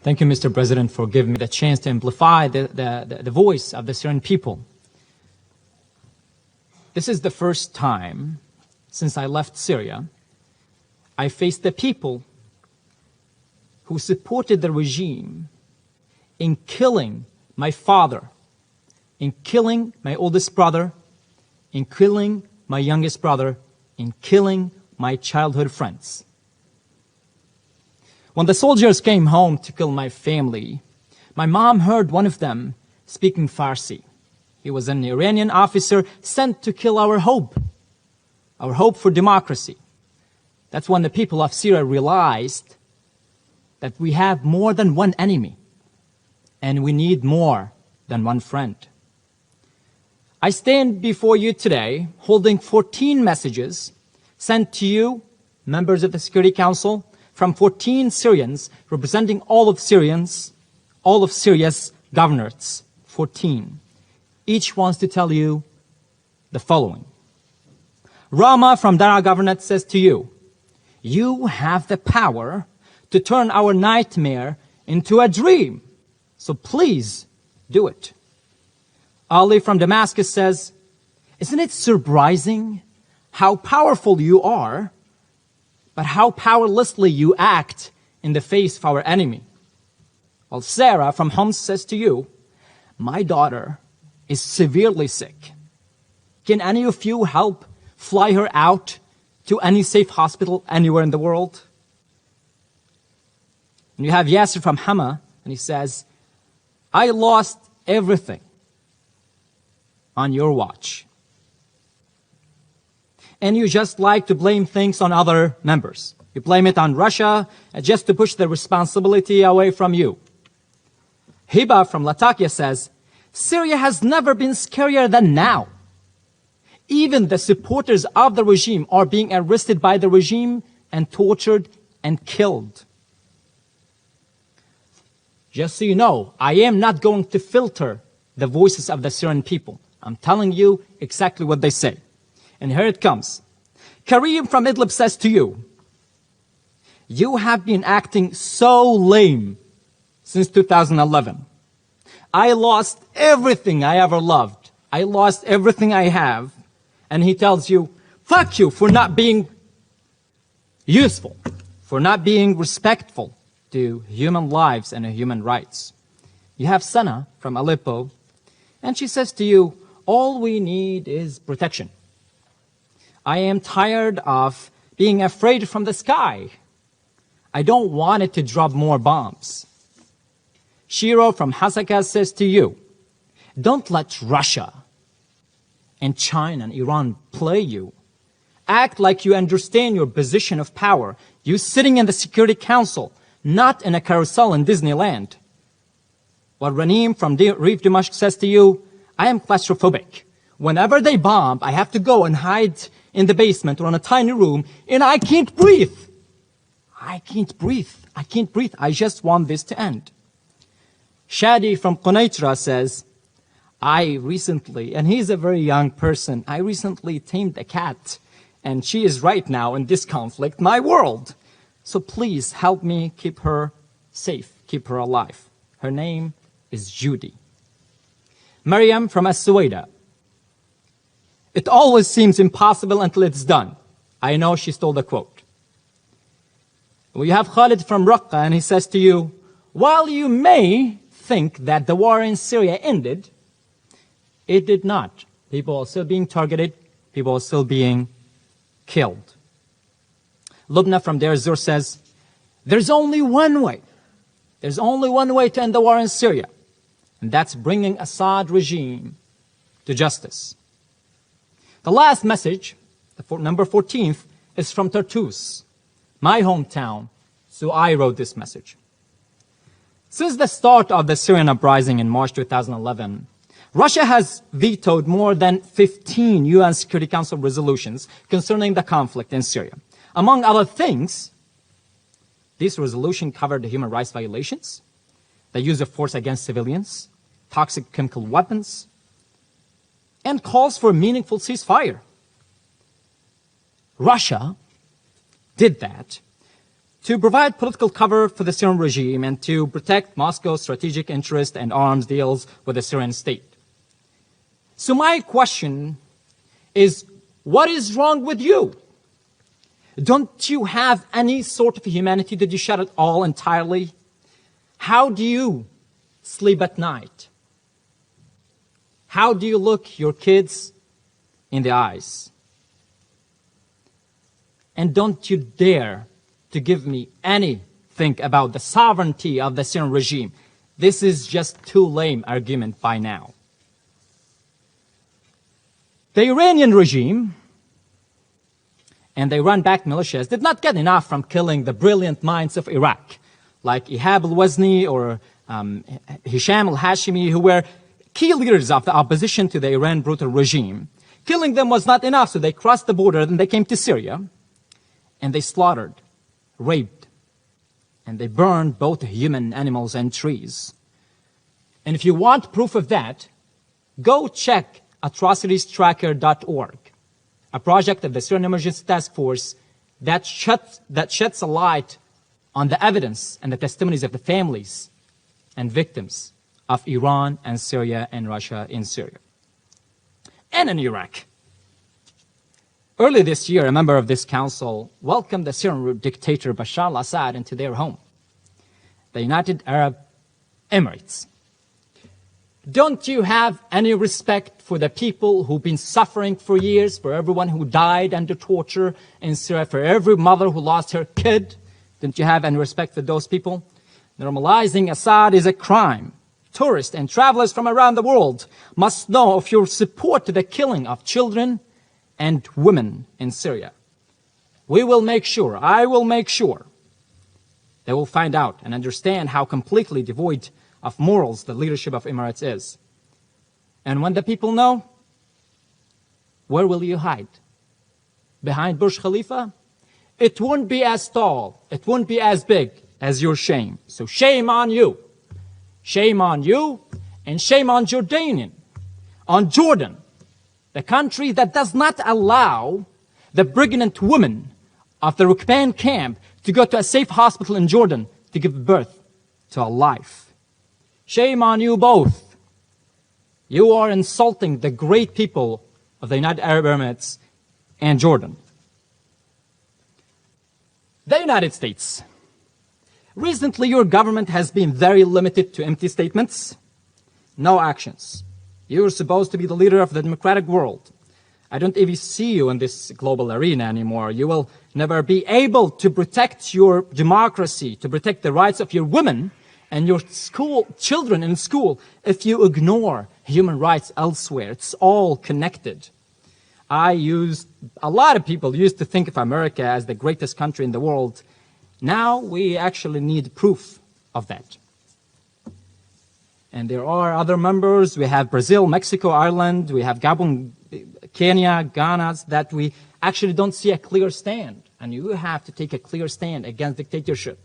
Thank you, Mr. President, for giving me the chance to amplify the voice of the Syrian people. This is the first time since I left Syria I faced the people who supported the regime in killing my father, in killing my oldest brother, in killing my youngest brother, in killing my childhood friends. When the soldiers came home to kill my family, my mom heard one of them speaking Farsi. He was an Iranian officer sent to kill our hope for democracy. That's when the people of Syria realized that we have more than one enemy, and we need more than one friend. I stand before you today holding 14 messages sent to you, members of the Security Council, from 14 Syrians representing all of Syria's governorates, 14. Each wants to tell you the following. Rama from Dara Governorate says to you, you have the power to turn our nightmare into a dream, so please do it. Ali from Damascus says, isn't it surprising how powerful you are, but how powerlessly you act in the face of our enemy? Well, Sarah from Homs says to you, my daughter is severely sick. Can any of you help fly her out to any safe hospital anywhere in the world? And you have Yasser from Hama, and he says, I lost everything on your watch. And you just like to blame things on other members. You blame it on Russia just to push the responsibility away from you. Hiba from Latakia says, Syria has never been scarier than now. Even the supporters of the regime are being arrested by the regime and tortured and killed. Just so you know, I am not going to filter the voices of the Syrian people. I'm telling you exactly what they say. And here it comes. Karim from Idlib says to you, you have been acting so lame since 2011. I lost everything I ever loved. I lost everything I have. And he tells you, fuck you for not being useful, for not being respectful to human lives and human rights. You have Sana from Aleppo, and she says to you, all we need is protection. I am tired of being afraid from the sky. I don't want it to drop more bombs. Shiro from Hasaka says to you, don't let Russia and China and Iran play you. Act like you understand your position of power. You sitting in the Security Council, not in a carousel in Disneyland. While Ranim from Reef Dimashq says to you, I am claustrophobic. Whenever they bomb, I have to go and hide in the basement or in a tiny room, and I can't breathe. I can't breathe. I can't breathe. I just want this to end. Shadi from Quneitra says, I recently, and he's a very young person, I recently tamed a cat, and she is right now in this conflict, my world. So please help me keep her safe, keep her alive. Her name is Judy. Maryam from As-Suwaida. It always seems impossible until it's done. I know she stole the quote. We have Khalid from Raqqa, and he says to you, while you may think that the war in Syria ended, it did not. People are still being targeted. People are still being killed. Lubna from Deir Zur says, there's only one way. There's only one way to end the war in Syria, and that's bringing Assad regime to justice. The last message, number 14th, is from Tartus, my hometown, so I wrote this message. Since the start of the Syrian uprising in March 2011, Russia has vetoed more than 15 UN Security Council resolutions concerning the conflict in Syria. Among other things, this resolution covered human rights violations, the use of force against civilians, toxic chemical weapons, and calls for a meaningful ceasefire. Russia did that to provide political cover for the Syrian regime and to protect Moscow's strategic interest and arms deals with the Syrian state. So my question is, what is wrong with you? Don't you have any sort of humanity? Did you shut it all entirely? How do you sleep at night? How do you look your kids in the eyes? And don't you dare to give me anything about the sovereignty of the Syrian regime. This is just too lame argument by now. The Iranian regime and the Iran-backed militias did not get enough from killing the brilliant minds of Iraq, like Ihab al-Wazni or Hisham al-Hashimi, who were key leaders of the opposition to the Iran brutal regime. Killing them was not enough, so they crossed the border, then they came to Syria, and they slaughtered, raped, and they burned both human, animals, and trees. And if you want proof of that, go check atrocitiestracker.org, a project of the Syrian Emergency Task Force that sheds a light on the evidence and the testimonies of the families and victims of Iran and Syria and Russia in Syria and in Iraq. Early this year, a member of this council welcomed the Syrian dictator Bashar al-Assad into their home, the United Arab Emirates. Don't you have any respect for the people who've been suffering for years, for everyone who died under torture in Syria, for every mother who lost her kid? Don't you have any respect for those people? Normalizing Assad is a crime. Tourists and travelers from around the world must know of your support to the killing of children and women in Syria. We will make sure, I will make sure, they will find out and understand how completely devoid of morals the leadership of Emirates is. And when the people know, where will you hide? Behind Burj Khalifa? It won't be as tall, it won't be as big as your shame. So shame on you. Shame on you, and shame on on Jordan, the country that does not allow the pregnant women of the Rukban camp to go to a safe hospital in Jordan to give birth to a life. Shame on you both. You are insulting the great people of the United Arab Emirates and Jordan. The United States. Recently, your government has been very limited to empty statements, no actions. You're supposed to be the leader of the democratic world. I don't even see you in this global arena anymore. You will never be able to protect your democracy, to protect the rights of your women and your children in school if you ignore human rights elsewhere. It's all connected. A lot of people used to think of America as the greatest country in the world. Now we actually need proof of that. And there are other members. We have Brazil, Mexico, Ireland. We have Gabon, Kenya, Ghana, that we actually don't see a clear stand. And you have to take a clear stand against dictatorship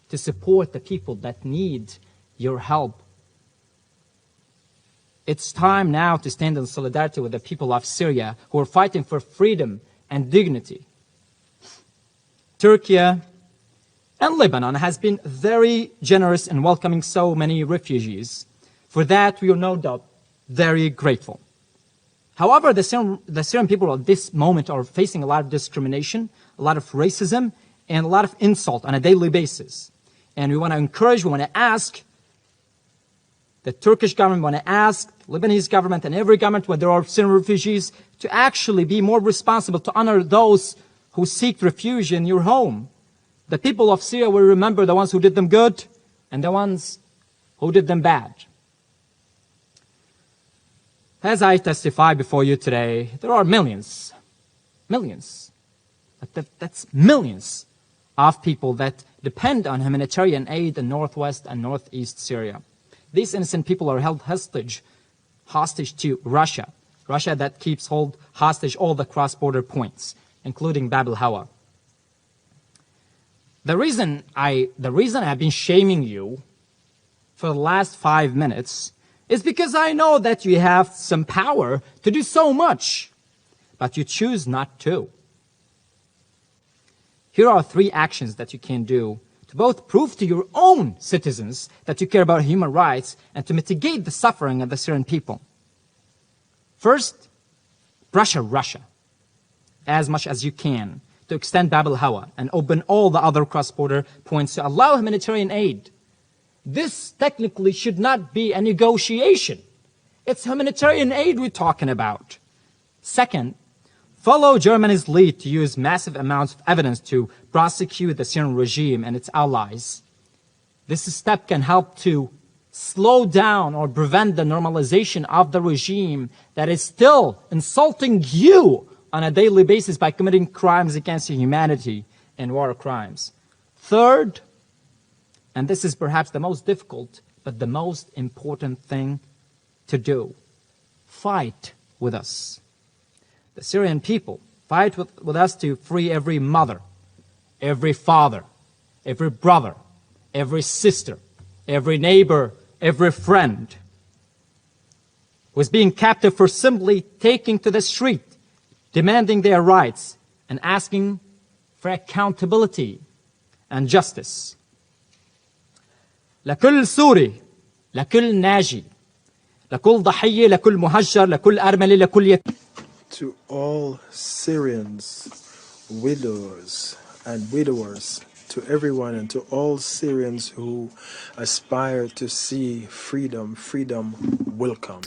to support the people that need your help. It's time now to stand in solidarity with the people of Syria who are fighting for freedom and dignity. Turkey and Lebanon has been very generous in welcoming so many refugees. For that, we are no doubt very grateful. However, the Syrian people at this moment are facing a lot of discrimination, a lot of racism, and a lot of insult on a daily basis. And we want to encourage, we want to ask the Turkish government, we want to ask the Lebanese government and every government where there are Syrian refugees to actually be more responsible, to honor those who seek refuge in your home. The people of Syria will remember the ones who did them good and the ones who did them bad. As I testify before you today, there are millions, that's millions of people that depend on humanitarian aid in northwest and northeast Syria. These innocent people are held hostage to Russia that keeps hostage all the cross-border points, including Bab al-Hawa. The reason I've been shaming you for the last 5 minutes is because I know that you have some power to do so much, but you choose not to. Here are 3 actions that you can do to both prove to your own citizens that you care about human rights and to mitigate the suffering of the Syrian people. First, pressure Russia as much as you can to extend Bab al-Hawa and open all the other cross-border points to allow humanitarian aid. This technically should not be a negotiation. It's humanitarian aid we're talking about. Second, follow Germany's lead to use massive amounts of evidence to prosecute the Syrian regime and its allies. This step can help to slow down or prevent the normalization of the regime that is still insulting you on a daily basis by committing crimes against humanity and war crimes. Third, and this is perhaps the most difficult, but the most important thing to do, fight with us. The Syrian people fight with us to free every mother, every father, every brother, every sister, every neighbor, every friend who is being captive for simply taking to the street, demanding their rights and asking for accountability and justice. لكل سوري، لكل ناجي، لكل ضحية، لكل مهجر، لكل أرملة، لكل يتيم. To all Syrians, widows and widowers, to everyone and to all Syrians who aspire to see freedom, freedom will come.